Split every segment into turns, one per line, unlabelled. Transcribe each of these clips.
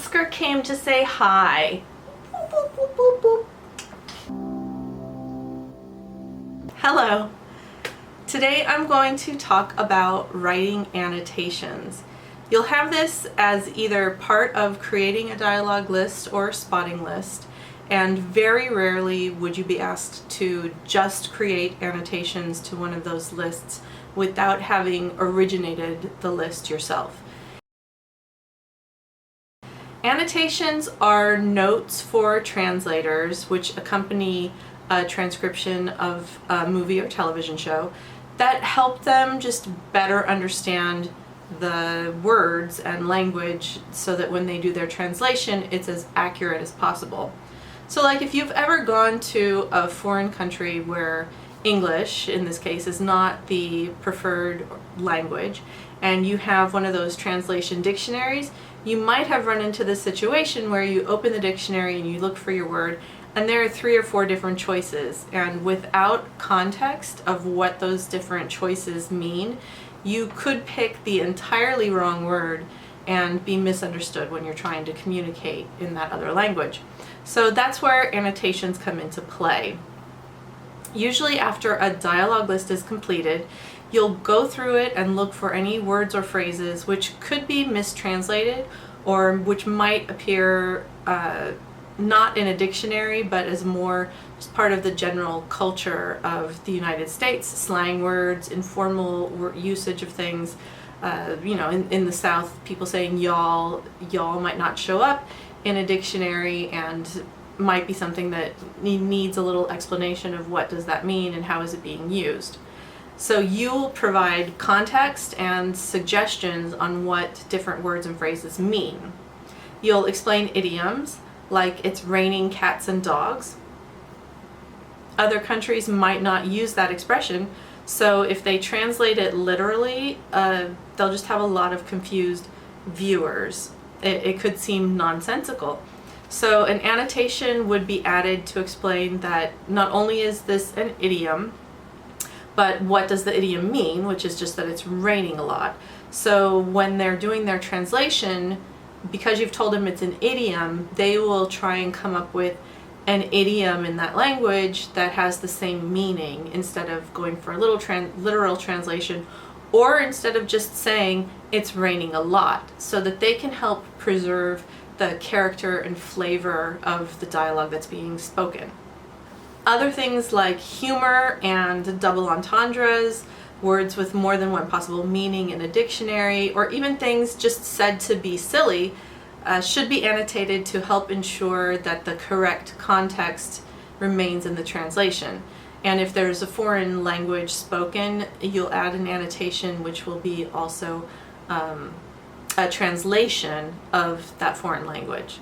Oscar came to say hi. Boop, boop, boop, boop, boop. Hello. Today I'm going to talk about writing annotations. You'll have this as either part of creating a dialogue list or spotting list, and very rarely would you be asked to just create annotations to one of those lists without having originated the list yourself. Annotations are notes for translators which accompany a transcription of a movie or television show that help them just better understand the words and language so that when they do their translation it's as accurate as possible. So like if you've ever gone to a foreign country where English, in this case, is not the preferred language, and you have one of those translation dictionaries, you might have run into this situation where you open the dictionary and you look for your word and there are 3 or 4 different choices, and without context of what those different choices mean, you could pick the entirely wrong word and be misunderstood when you're trying to communicate in that other language. So that's where annotations come into play. Usually after a dialogue list is completed, you'll go through it and look for any words or phrases which could be mistranslated or which might appear not in a dictionary but as more just part of the general culture of the United States, slang words, informal usage of things. In the South, people saying y'all might not show up in a dictionary and might be something that needs a little explanation of what does that mean and how is it being used. So you'll provide context and suggestions on what different words and phrases mean. You'll explain idioms like it's raining cats and dogs. Other countries might not use that expression, so if they translate it literally, they'll just have a lot of confused viewers. It could seem nonsensical. So an annotation would be added to explain that not only is this an idiom, but what does the idiom mean, which is just that it's raining a lot. So when they're doing their translation, because you've told them it's an idiom, they will try and come up with an idiom in that language that has the same meaning instead of going for a literal translation, or instead of just saying it's raining a lot, so that they can help preserve the character and flavor of the dialogue that's being spoken. Other things like humor and double entendres, words with more than one possible meaning in a dictionary, or even things just said to be silly, should be annotated to help ensure that the correct context remains in the translation. And if there's a foreign language spoken, you'll add an annotation which will be also a translation of that foreign language.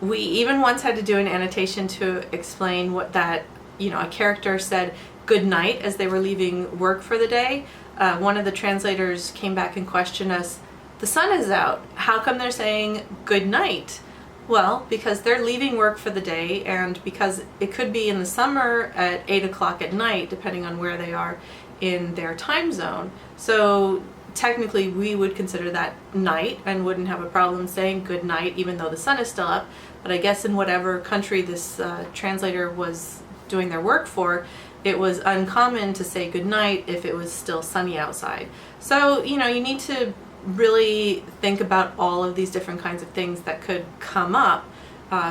We even once had to do an annotation to explain what that, a character said good night as they were leaving work for the day. One of the translators came back and questioned us, the sun is out, how come they're saying good night? Well, because they're leaving work for the day, and because it could be in the summer at 8 o'clock at night, depending on where they are in their time zone. So technically we would consider that night and wouldn't have a problem saying good night even though the sun is still up. But I guess in whatever country this translator was doing their work for, it was uncommon to say good night if it was still sunny outside. So, you need to really think about all of these different kinds of things that could come up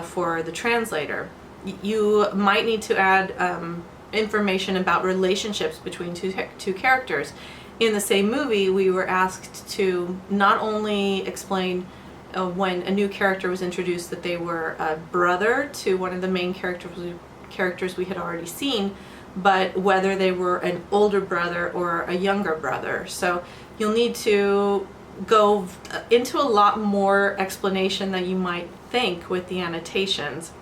for the translator. You might need to add information about relationships between two characters. In the same movie, we were asked to not only explain when a new character was introduced that they were a brother to one of the main characters we had already seen, but whether they were an older brother or a younger brother. So you'll need to go into a lot more explanation than you might think with the annotations.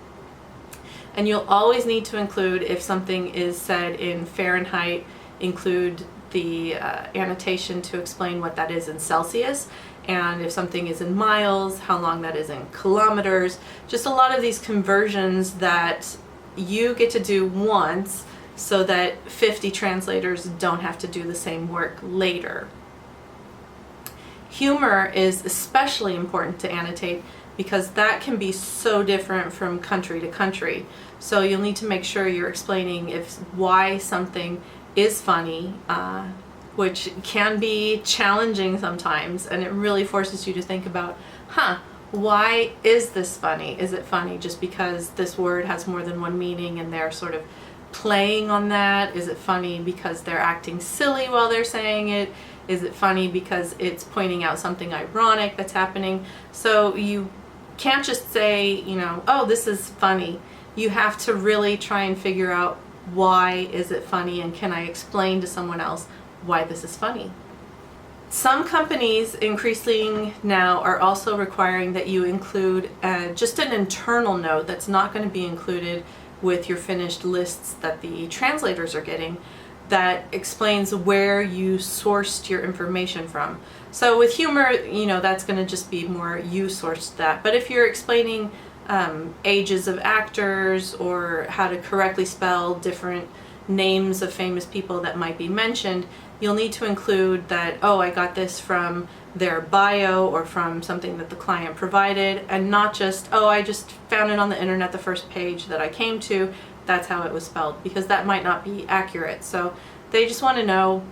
And you'll always need to include, if something is said in Fahrenheit, include the annotation to explain what that is in Celsius, and if something is in miles, how long that is in kilometers. Just a lot of these conversions that you get to do once so that 50 translators don't have to do the same work later. Humor is especially important to annotate because that can be so different from country to country. So you'll need to make sure you're explaining why something is funny, which can be challenging sometimes, and it really forces you to think about, why is this funny? Is it funny just because this word has more than one meaning and they're sort of playing on that? Is it funny because they're acting silly while they're saying it? Is it funny because it's pointing out something ironic that's happening? So you can't just say, oh, this is funny. You have to really try and figure out, why is it funny, and can I explain to someone else why this is funny? Some companies increasingly now are also requiring that you include just an internal note that's not going to be included with your finished lists that the translators are getting, that explains where you sourced your information from. So with humor, that's going to just be more you sourced that. But if you're explaining ages of actors or how to correctly spell different names of famous people that might be mentioned, you'll need to include that, oh, I got this from their bio or from something that the client provided, and not just, oh, I just found it on the internet, the first page that I came to, that's how it was spelled, because that might not be accurate. So they just want to know,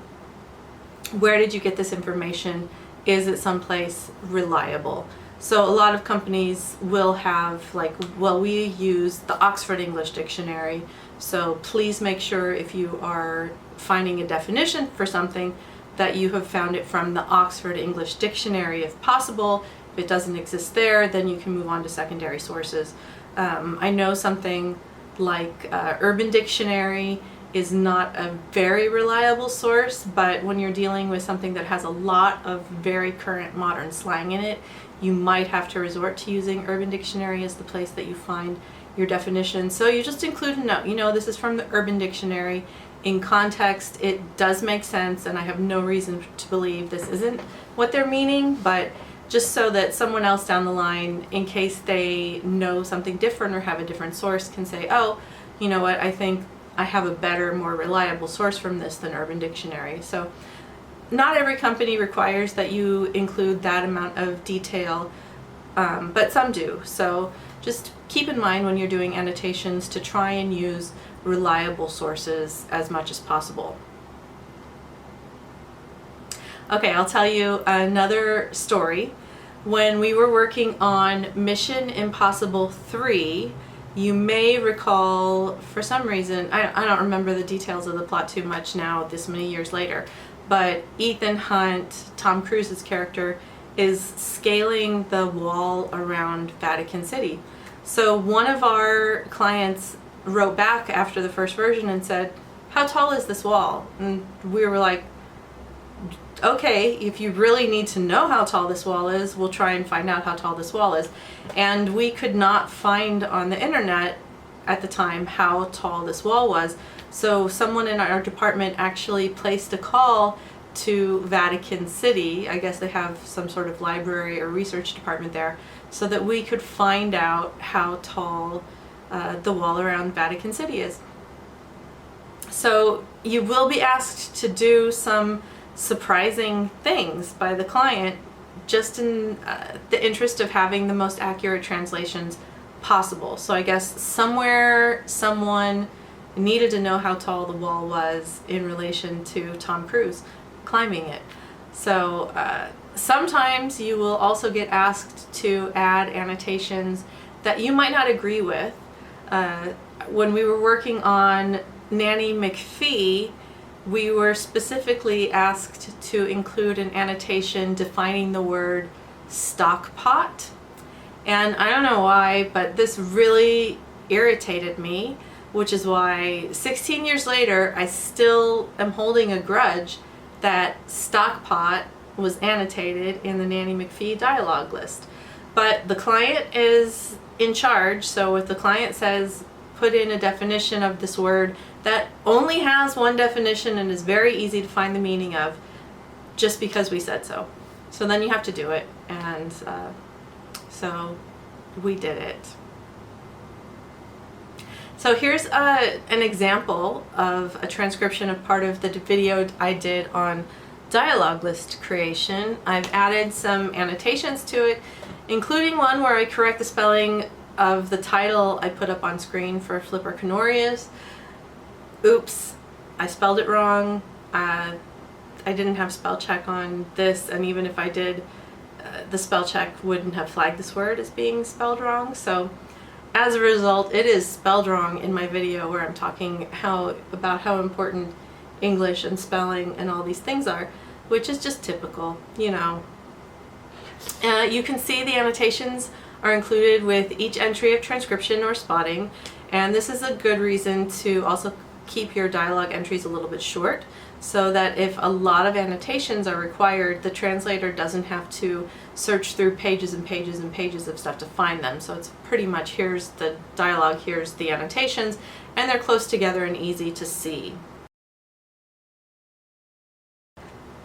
where did you get this information? Is it someplace reliable? So a lot of companies will have we use the Oxford English Dictionary, so please make sure if you are finding a definition for something that you have found it from the Oxford English Dictionary if possible. If it doesn't exist there, then you can move on to secondary sources. I know something like Urban Dictionary is not a very reliable source, but when you're dealing with something that has a lot of very current modern slang in it, you might have to resort to using Urban Dictionary as the place that you find your definition. So you just include a note, this is from the Urban Dictionary. In context, it does make sense, and I have no reason to believe this isn't what they're meaning, but just so that someone else down the line, in case they know something different or have a different source, can say, oh, you know what, I think I have a better, more reliable source from this than Urban Dictionary. So not every company requires that you include that amount of detail, but some do. So just keep in mind when you're doing annotations to try and use reliable sources as much as possible. Okay, I'll tell you another story. When we were working on Mission Impossible 3, you may recall, for some reason, I don't remember the details of the plot too much now, this many years later, but Ethan Hunt, Tom Cruise's character, is scaling the wall around Vatican City. So one of our clients wrote back after the first version and said, how tall is this wall? And we were like, okay, if you really need to know how tall this wall is, we'll try and find out how tall this wall is. And we could not find on the internet at the time how tall this wall was. So someone in our department actually placed a call to Vatican City. I guess they have some sort of library or research department there, so that we could find out how tall the wall around Vatican City is. So you will be asked to do some surprising things by the client, just in the interest of having the most accurate translations possible. So I guess somewhere someone needed to know how tall the wall was in relation to Tom Cruise climbing it. So sometimes you will also get asked to add annotations that you might not agree with. When we were working on Nanny McPhee, we were specifically asked to include an annotation defining the word stock pot. And I don't know why, but this really irritated me, which is why 16 years later I still am holding a grudge that stock pot was annotated in the Nanny McPhee dialogue list. But the client is in charge, so if the client says put in a definition of this word that only has one definition and is very easy to find the meaning of, just because we said so. So then you have to do it, and so we did it. So here's an example of a transcription of part of the video I did on dialogue list creation. I've added some annotations to it, including one where I correct the spelling of the title I put up on screen for Flipper Canorius. Oops, I spelled it wrong. I didn't have spell check on this, and even if I did, the spell check wouldn't have flagged this word as being spelled wrong. So as a result, it is spelled wrong in my video where I'm talking about how important English and spelling and all these things are, which is just typical, you know. You can see the annotations are included with each entry of transcription or spotting, and this is a good reason to also keep your dialogue entries a little bit short, so that if a lot of annotations are required, the translator doesn't have to search through pages and pages and pages of stuff to find them. So it's pretty much, here's the dialogue, here's the annotations, and they're close together and easy to see.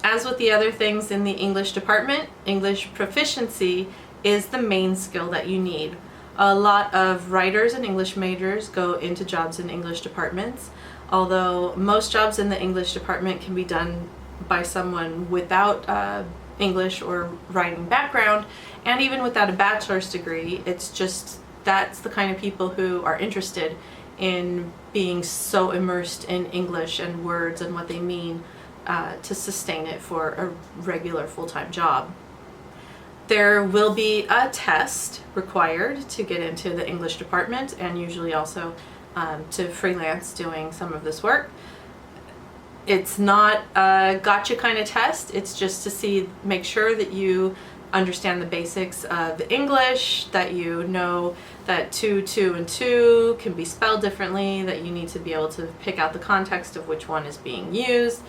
As with the other things in the English department, English proficiency is the main skill that you need. A lot of writers and English majors go into jobs in English departments, although most jobs in the English department can be done by someone without English or writing background, and even without a bachelor's degree. It's just, that's the kind of people who are interested in being so immersed in English and words and what they mean to sustain it for a regular full-time job. There will be a test required to get into the English department, and usually also to freelance doing some of this work. It's not a gotcha kind of test, it's just to make sure that you understand the basics of English, that you know that two, and two can be spelled differently, that you need to be able to pick out the context of which one is being used,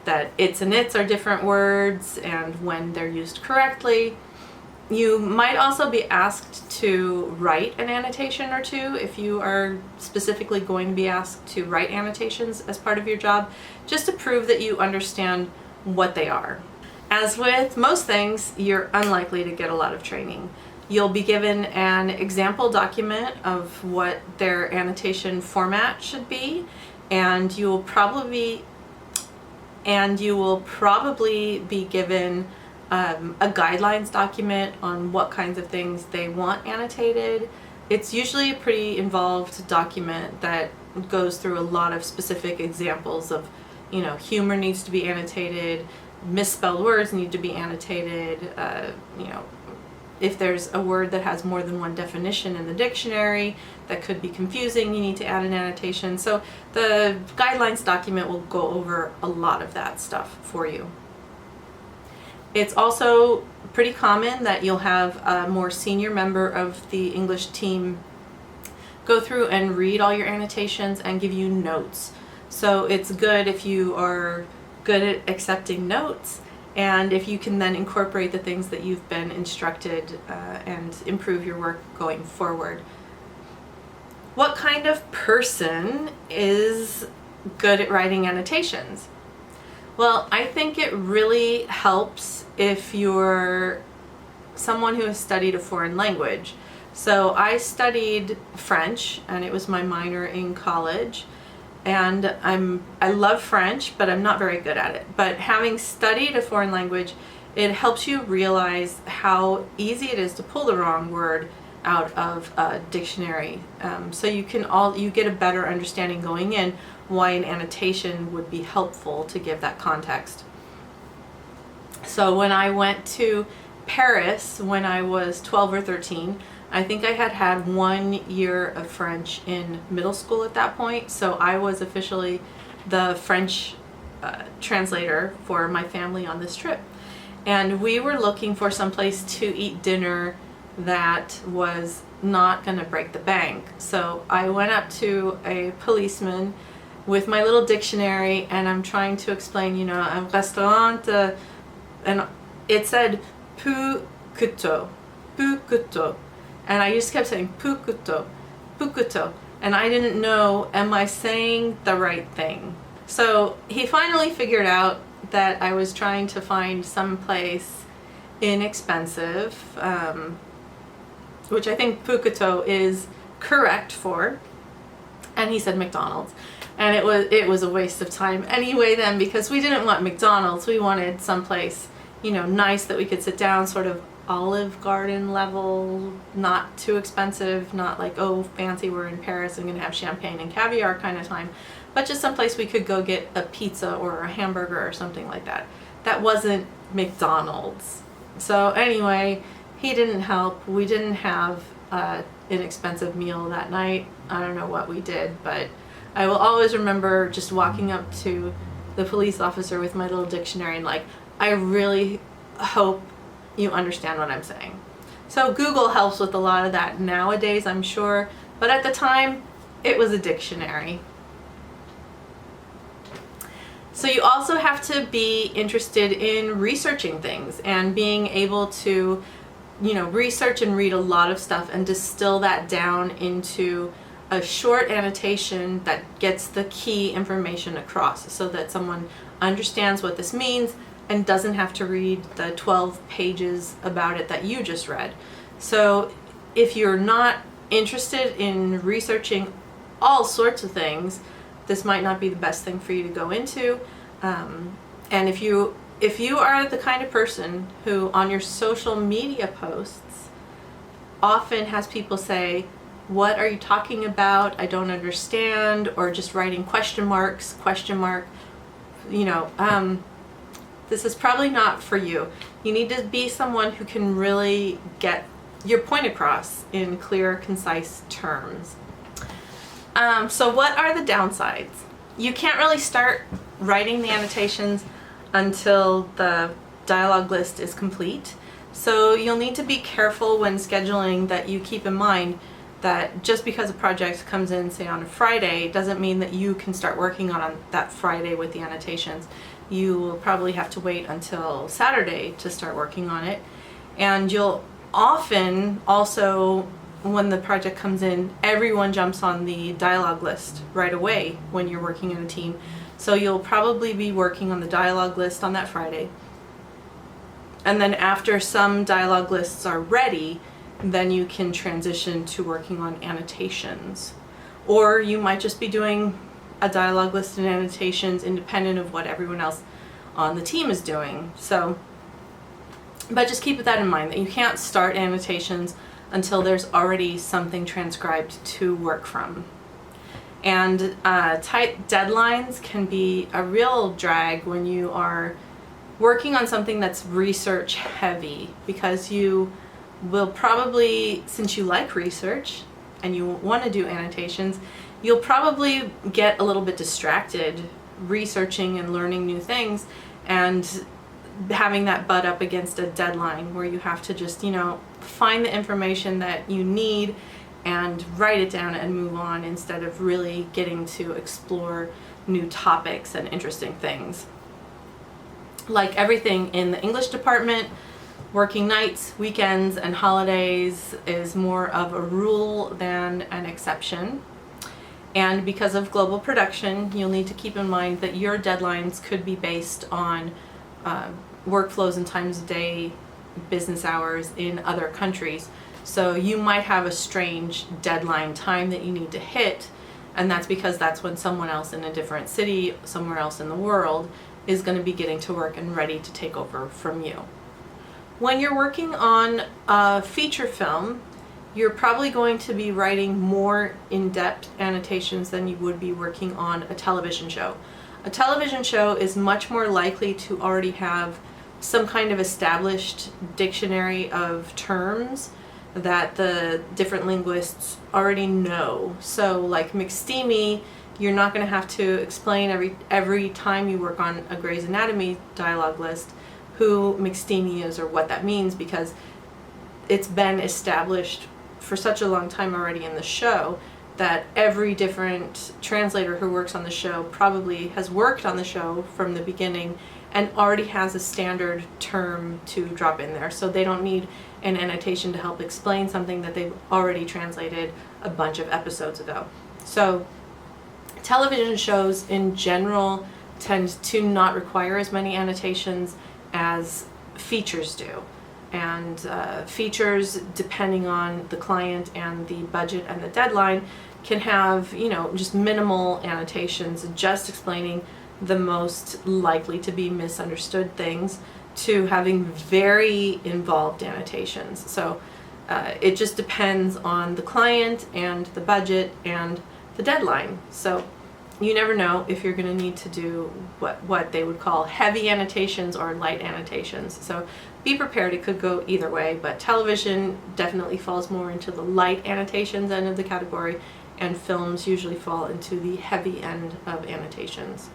that its and its are different words and when they're used correctly. You might also be asked to write an annotation or two if you are specifically going to be asked to write annotations as part of your job, just to prove that you understand what they are. As with most things, you're unlikely to get a lot of training. You'll be given an example document of what their annotation format should be, and you will probably be given a guidelines document on what kinds of things they want annotated. It's usually a pretty involved document that goes through a lot of specific examples of, you know, humor needs to be annotated, misspelled words need to be annotated, you know, if there's a word that has more than one definition in the dictionary that could be confusing, you need to add an annotation. So the guidelines document will go over a lot of that stuff for you. It's also pretty common that you'll have a more senior member of the English team go through and read all your annotations and give you notes. So it's good if you are good at accepting notes, and if you can then incorporate the things that you've been instructed and improve your work going forward. What kind of person is good at writing annotations? Well, I think it really helps if you're someone who has studied a foreign language. So I studied French, and it was my minor in college, and I love French, but I'm not very good at it. But having studied a foreign language, it helps you realize how easy it is to pull the wrong word out of a dictionary. So you get a better understanding going in why an annotation would be helpful to give that context. So when I went to Paris when I was 12 or 13, I think I had 1 year of French in middle school at that point, so I was officially the French translator for my family on this trip. And we were looking for some place to eat dinner that was not going to break the bank. So I went up to a policeman with my little dictionary, and I'm trying to explain, you know, a restaurant, and it said plus couteau, plus couteau. And I just kept saying plus couteau, and I didn't know, am I saying the right thing? So he finally figured out that I was trying to find some place inexpensive, which I think plus couteau is correct for, and he said McDonald's. And it was a waste of time anyway then, because we didn't want McDonald's. We wanted someplace, you know, nice that we could sit down, sort of Olive Garden level, not too expensive, not like, oh, fancy, we're in Paris and gonna have champagne and caviar kind of time, but just someplace we could go get a pizza or a hamburger or something like that. That wasn't McDonald's. So anyway, he didn't help. We didn't have an expensive meal that night. I don't know what we did, but I will always remember just walking up to the police officer with my little dictionary and like, I really hope you understand what I'm saying. So Google helps with a lot of that nowadays, I'm sure, but at the time, it was a dictionary. So you also have to be interested in researching things and being able to, you know, research and read a lot of stuff and distill that down into a short annotation that gets the key information across so that someone understands what this means and doesn't have to read the 12 pages about it that you just read. So if you're not interested in researching all sorts of things, this might not be the best thing for you to go into. And if you are the kind of person who on your social media posts often has people say, what are you talking about? I don't understand, or just writing question mark, you know, this is probably not for you. You need to be someone who can really get your point across in clear, concise terms. So what are the downsides? You can't really start writing the annotations until the dialogue list is complete. So you'll need to be careful when scheduling that you keep in mind that just because a project comes in, say on a Friday, doesn't mean that you can start working on that Friday with the annotations. You will probably have to wait until Saturday to start working on it. And you'll often also, when the project comes in, everyone jumps on the dialogue list right away when you're working in a team. So you'll probably be working on the dialogue list on that Friday. And then after some dialogue lists are ready, then you can transition to working on annotations. Or you might just be doing a dialogue list and annotations independent of what everyone else on the team is doing. So, but just keep that in mind, that you can't start annotations until there's already something transcribed to work from. And tight deadlines can be a real drag when you are working on something that's research heavy, because you will probably, since you like research and you want to do annotations, you'll probably get a little bit distracted researching and learning new things and having that butt up against a deadline where you have to just, you know, find the information that you need and write it down and move on, instead of really getting to explore new topics and interesting things. Like everything in the English department, working nights, weekends, and holidays is more of a rule than an exception. And because of global production, you'll need to keep in mind that your deadlines could be based on workflows and times of day, business hours in other countries. So you might have a strange deadline time that you need to hit, and that's because that's when someone else in a different city, somewhere else in the world, is going to be getting to work and ready to take over from you. When you're working on a feature film, you're probably going to be writing more in-depth annotations than you would be working on a television show. A television show is much more likely to already have some kind of established dictionary of terms that the different linguists already know. So like McSteamy, you're not going to have to explain every time you work on a Grey's Anatomy dialogue list who McSteamy is or what that means, because it's been established for such a long time already in the show that every different translator who works on the show probably has worked on the show from the beginning and already has a standard term to drop in there. So they don't need an annotation to help explain something that they've already translated a bunch of episodes ago. So television shows in general tend to not require as many annotations as features do. And features, depending on the client and the budget and the deadline, can have, you know, just minimal annotations, just explaining the most likely to be misunderstood things, to having very involved annotations. So it just depends on the client and the budget and the deadline. So you never know if you're going to need to do what they would call heavy annotations or light annotations. So be prepared, it could go either way, but television definitely falls more into the light annotations end of the category, and films usually fall into the heavy end of annotations.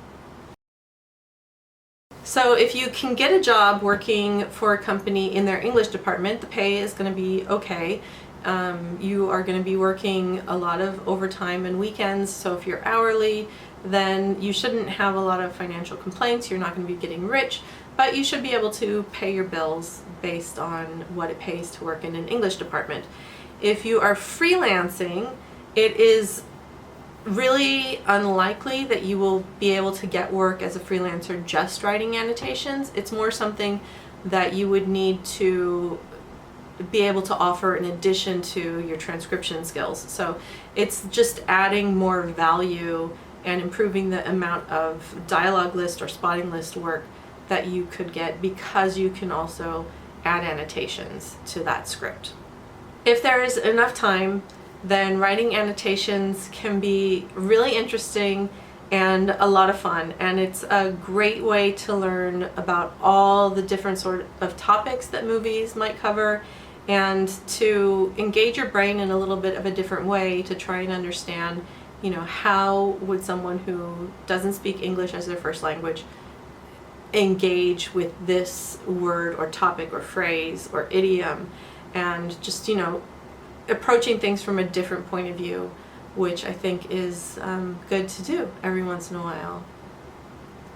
So if you can get a job working for a company in their English department, the pay is going to be okay. You are going to be working a lot of overtime and weekends, so if you're hourly, then you shouldn't have a lot of financial complaints. You're not going to be getting rich, but you should be able to pay your bills based on what it pays to work in an English department. If you are freelancing, it is really unlikely that you will be able to get work as a freelancer just writing annotations. It's more something that you would need to be able to offer in addition to your transcription skills. So it's just adding more value and improving the amount of dialogue list or spotting list work that you could get, because you can also add annotations to that script. If there is enough time, then writing annotations can be really interesting and a lot of fun, and it's a great way to learn about all the different sort of topics that movies might cover, and to engage your brain in a little bit of a different way to try and understand, you know, how would someone who doesn't speak English as their first language engage with this word or topic or phrase or idiom, and just, you know, approaching things from a different point of view, which I think is good to do every once in a while.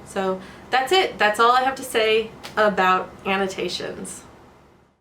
So that's it. That's all I have to say about annotations.